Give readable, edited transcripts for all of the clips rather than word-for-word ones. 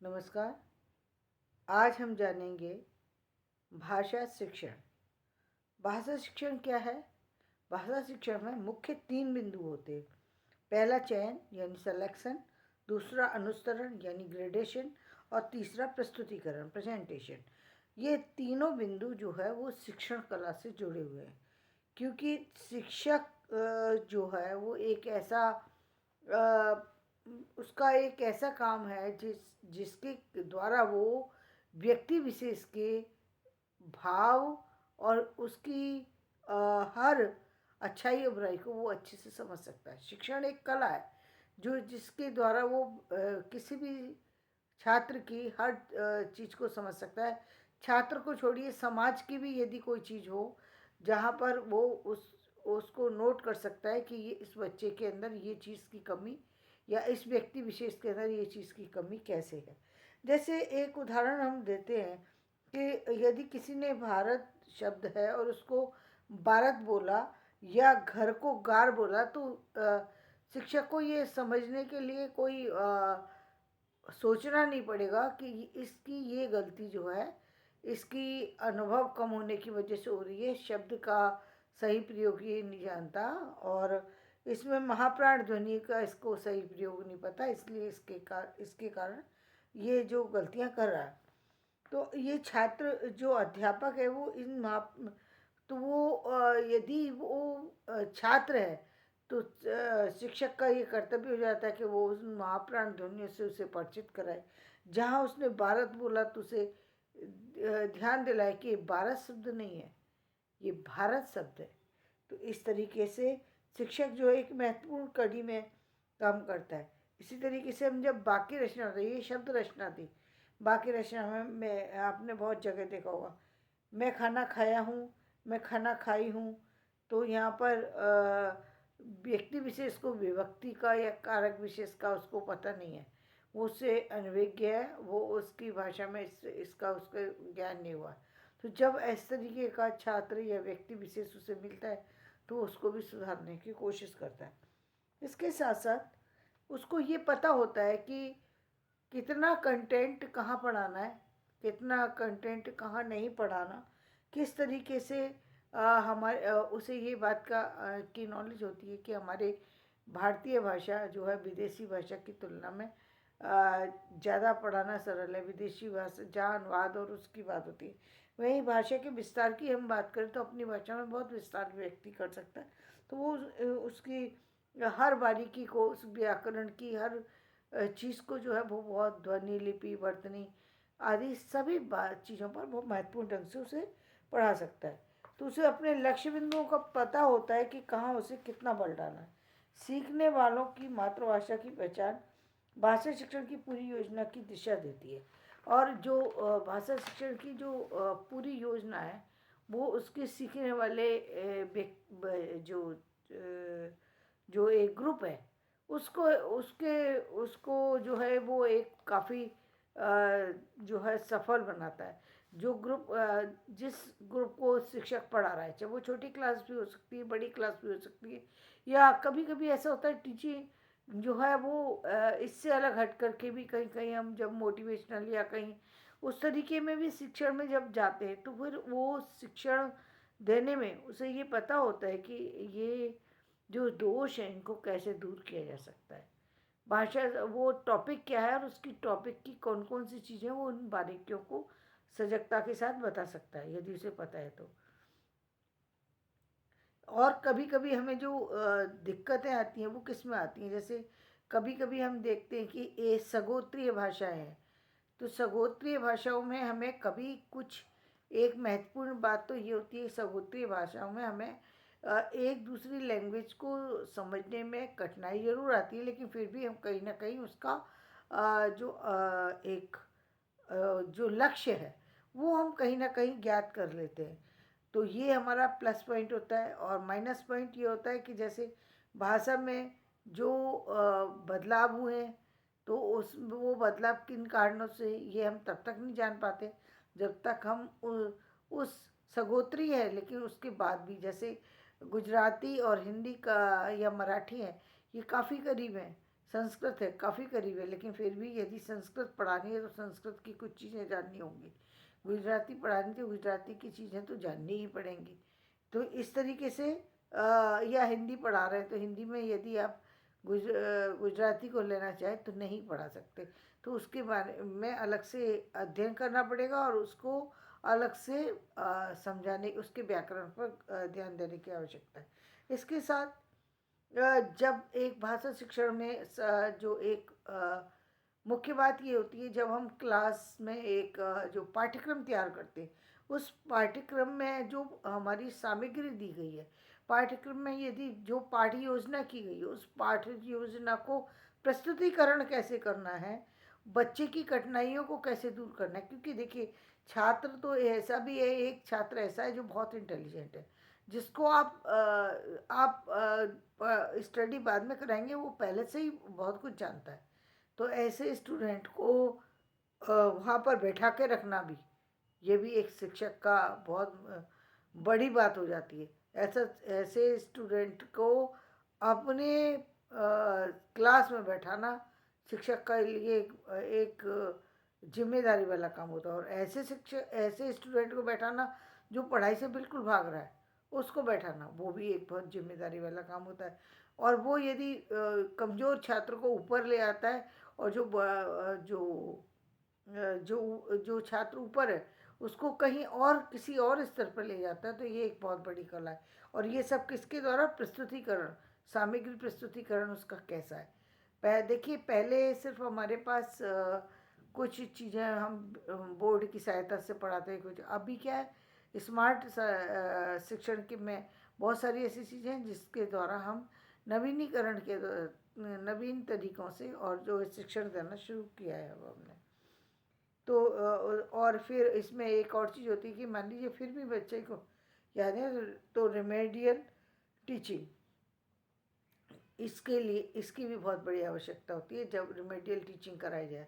नमस्कार। आज हम जानेंगे भाषा शिक्षण। भाषा शिक्षण क्या है? भाषा शिक्षण में मुख्य 3 बिंदु होते हैं। पहला चयन यानी सिलेक्शन, दूसरा अनुसरण यानी ग्रेडेशन और तीसरा प्रस्तुतिकरण प्रेजेंटेशन। ये तीनों बिंदु जो है वो शिक्षण कला से जुड़े हुए हैं, क्योंकि शिक्षक जो है वो एक ऐसा उसका एक ऐसा काम है जिसके द्वारा वो व्यक्ति विशेष के भाव और उसकी हर अच्छाई और बुराई को वो अच्छे से समझ सकता है। शिक्षण एक कला है जो जिसके द्वारा वो किसी भी छात्र की हर चीज़ को समझ सकता है। छात्र को छोड़िए, समाज की भी यदि कोई चीज़ हो जहाँ पर वो उसको नोट कर सकता है कि ये इस बच्चे के अंदर ये चीज़ की कमी या इस व्यक्ति विशेष के अंदर ये चीज़ की कमी कैसे है। जैसे एक उदाहरण हम देते हैं कि यदि किसी ने भारत शब्द है और उसको भारत बोला या घर को गार बोला, तो शिक्षक को ये समझने के लिए कोई सोचना नहीं पड़ेगा कि इसकी ये गलती जो है इसकी अनुभव कम होने की वजह से हो रही है। शब्द का सही प्रयोग ये नहीं जानता और इसमें महाप्राण ध्वनि का इसको सही प्रयोग नहीं पता, इसलिए इसके कारण ये जो गलतियां कर रहा है। तो ये छात्र जो अध्यापक है वो इन माप तो वो यदि वो छात्र है तो शिक्षक का ये कर्तव्य हो जाता है कि वो उस महाप्राण ध्वनियों से उसे परिचित कराए। जहाँ उसने भारत बोला तो उसे ध्यान दिलाए कि ये भारत शब्द नहीं है, ये भारत शब्द है। तो इस तरीके से शिक्षक जो है एक महत्वपूर्ण कड़ी में काम करता है। इसी तरीके से हम जब बाकी रचना होता है, ये शब्द रचना थी। बाकी रचना में मैं आपने बहुत जगह देखा होगा, मैं खाना खाया हूँ, मैं खाना खाई हूँ। तो यहाँ पर व्यक्ति विशेष को विभक्ति का या कारक विशेष का उसको पता नहीं है, वो उससे अनभिज्ञ है, वो उसकी भाषा में इसका उसका ज्ञान नहीं हुआ। तो जब इस तरीके का छात्र या व्यक्ति विशेष उसे मिलता है तो उसको भी सुधारने की कोशिश करता है। इसके साथ साथ उसको ये पता होता है कि कितना कंटेंट कहाँ पढ़ाना है, कितना कंटेंट कहाँ नहीं पढ़ाना, किस तरीके से हमारे उसे ये बात की नॉलेज होती है कि हमारे भारतीय भाषा जो है विदेशी भाषा की तुलना में ज़्यादा पढ़ाना सरल है। विदेशी भाषा जहाँ अनुवाद और उसकी बात होती है, वहीं भाषा के विस्तार की हम बात करें तो अपनी भाषा में बहुत विस्तार व्यक्ति कर सकता है। तो वो उसकी हर बारीकी को, उस व्याकरण की हर चीज़ को जो है वो बहुत ध्वनि, लिपि, वर्तनी आदि सभी चीज़ों पर बहुत महत्वपूर्ण ढंग से उसे पढ़ा सकता है। तो उसे अपने लक्ष्य बिंदुओं का पता होता है कि कहाँ उसे कितना बल डालना है। सीखने वालों की मातृभाषा की पहचान भाषा शिक्षण की पूरी योजना की दिशा देती है। और जो भाषा शिक्षण की जो पूरी योजना है वो उसके सीखने वाले जो एक ग्रुप है उसको उसको जो है वो एक काफ़ी जो है सफल बनाता है। जो ग्रुप जिस ग्रुप को शिक्षक पढ़ा रहा है, चाहे वो छोटी क्लास भी हो सकती है, बड़ी क्लास भी हो सकती है, या कभी कभी ऐसा होता है टीचिंग जो है वो इससे अलग हट करके भी कहीं कहीं हम जब मोटिवेशनल या कहीं उस तरीके में भी शिक्षण में जब जाते हैं तो फिर वो शिक्षण देने में उसे ये पता होता है कि ये जो दोष हैं इनको कैसे दूर किया जा सकता है। भाषा वो टॉपिक क्या है और उसकी टॉपिक की कौन कौन सी चीज़ें, वो उन बारीकियों को सजगता के साथ बता सकता है यदि उसे पता है तो। और कभी कभी हमें जो दिक्कतें आती हैं वो किस में आती हैं, जैसे कभी कभी हम देखते हैं कि ये सगोत्रीय भाषाएं हैं। तो सगोत्रीय भाषाओं में हमें कभी कुछ एक महत्वपूर्ण बात तो ये होती है, सगोत्रीय भाषाओं में हमें एक दूसरी लैंग्वेज को समझने में कठिनाई ज़रूर आती है, लेकिन फिर भी हम कहीं ना कहीं उसका एक जो लक्ष्य है वो हम कहीं ना कहीं ज्ञात कर लेते हैं। तो ये हमारा प्लस पॉइंट होता है। और माइनस पॉइंट ये होता है कि जैसे भाषा में जो बदलाव हुए तो उस वो बदलाव किन कारणों से ये हम तब तक नहीं जान पाते जब तक हम उस सगोत्री है लेकिन उसके बाद भी, जैसे गुजराती और हिंदी का या मराठी है, ये काफ़ी करीब हैं, संस्कृत है काफ़ी करीब है, लेकिन फिर भी यदि संस्कृत पढ़ानी है तो संस्कृत की कुछ चीज़ें जाननी होंगी, गुजराती पढ़ानी तो गुजराती की चीज़ें तो जाननी ही पड़ेंगी। तो इस तरीके से या हिंदी पढ़ा रहे हैं तो हिंदी में यदि आप गुजराती को लेना चाहें तो नहीं पढ़ा सकते, तो उसके बारे में अलग से अध्ययन करना पड़ेगा और उसको अलग से समझाने, उसके व्याकरण पर ध्यान देने की आवश्यकता है। इसके साथ जब एक भाषा शिक्षण में जो एक मुख्य बात ये होती है, जब हम क्लास में एक जो पाठ्यक्रम तैयार करते हैं, उस पाठ्यक्रम में जो हमारी सामग्री दी गई है, पाठ्यक्रम में यदि जो पाठ्य योजना की गई है, उस पाठ्य योजना को प्रस्तुतिकरण कैसे करना है, बच्चे की कठिनाइयों को कैसे दूर करना है। क्योंकि देखिए, छात्र तो ऐसा भी है, एक छात्र ऐसा है जो बहुत इंटेलिजेंट है, जिसको आप स्टडी बाद में कराएंगे, वो पहले से ही बहुत कुछ जानता है। तो ऐसे स्टूडेंट को वहाँ पर बैठा के रखना भी, ये भी एक शिक्षक का बहुत बड़ी बात हो जाती है। ऐसे स्टूडेंट को अपने क्लास में बैठाना शिक्षक का लिए एक जिम्मेदारी वाला काम होता है। और ऐसे स्टूडेंट को बैठाना जो पढ़ाई से बिल्कुल भाग रहा है, उसको बैठाना वो भी एक बहुत जिम्मेदारी वाला काम होता है। और वो यदि कमज़ोर छात्र को ऊपर ले आता है, और जो छात्र ऊपर है उसको कहीं और किसी और स्तर पर ले जाता है, तो ये एक बहुत बड़ी कला है। और ये सब किसके द्वारा? प्रस्तुतिकरण, सामग्री प्रस्तुतिकरण उसका कैसा है। देखिए, पहले सिर्फ हमारे पास कुछ चीज़ें हम बोर्ड की सहायता से पढ़ाते हैं, कुछ अभी क्या है, स्मार्ट शिक्षण के में बहुत सारी ऐसी चीज़ें हैं जिसके द्वारा हम नवीनीकरण के नवीन तरीक़ों से और जो शिक्षण देना शुरू किया है वो हमने। तो और फिर इसमें एक और चीज़ होती है कि मान लीजिए फिर भी बच्चे को याद है, तो रेमेडियल टीचिंग, इसके लिए इसकी भी बहुत बड़ी आवश्यकता होती है जब रेमेडियल टीचिंग कराई जाए।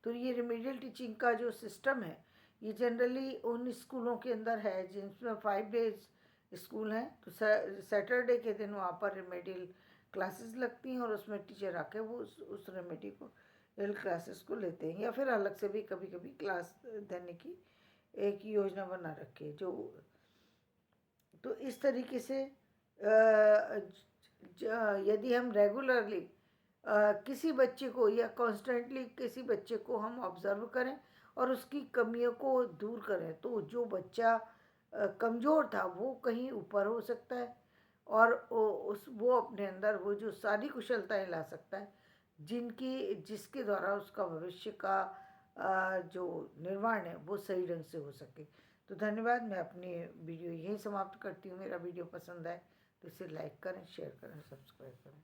तो ये रेमेडियल टीचिंग का जो सिस्टम है, ये जनरली उन स्कूलों के अंदर है जिनमें 5 डेज स्कूल हैं। तो सैटरडे के दिन वहाँ पर रेमेडियल क्लासेस लगती हैं और उसमें टीचर आके वो उस रेमेडियल क्लासेस को लेते हैं, या फिर अलग से भी कभी कभी क्लास देने की एक योजना बना रखी है। जो तो इस तरीके से यदि हम रेगुलरली किसी बच्चे को या कॉन्स्टेंटली किसी बच्चे को हम ऑब्ज़र्व करें और उसकी कमियों को दूर करें, तो जो बच्चा कमज़ोर था वो कहीं ऊपर हो सकता है, और वो अपने अंदर वो जो सारी कुशलताएं ला सकता है जिसके द्वारा उसका भविष्य का जो निर्माण है वो सही ढंग से हो सके। तो धन्यवाद, मैं अपनी वीडियो यहीं समाप्त करती हूँ। मेरा वीडियो पसंद आए तो इसे लाइक करें, शेयर करें, सब्सक्राइब करें।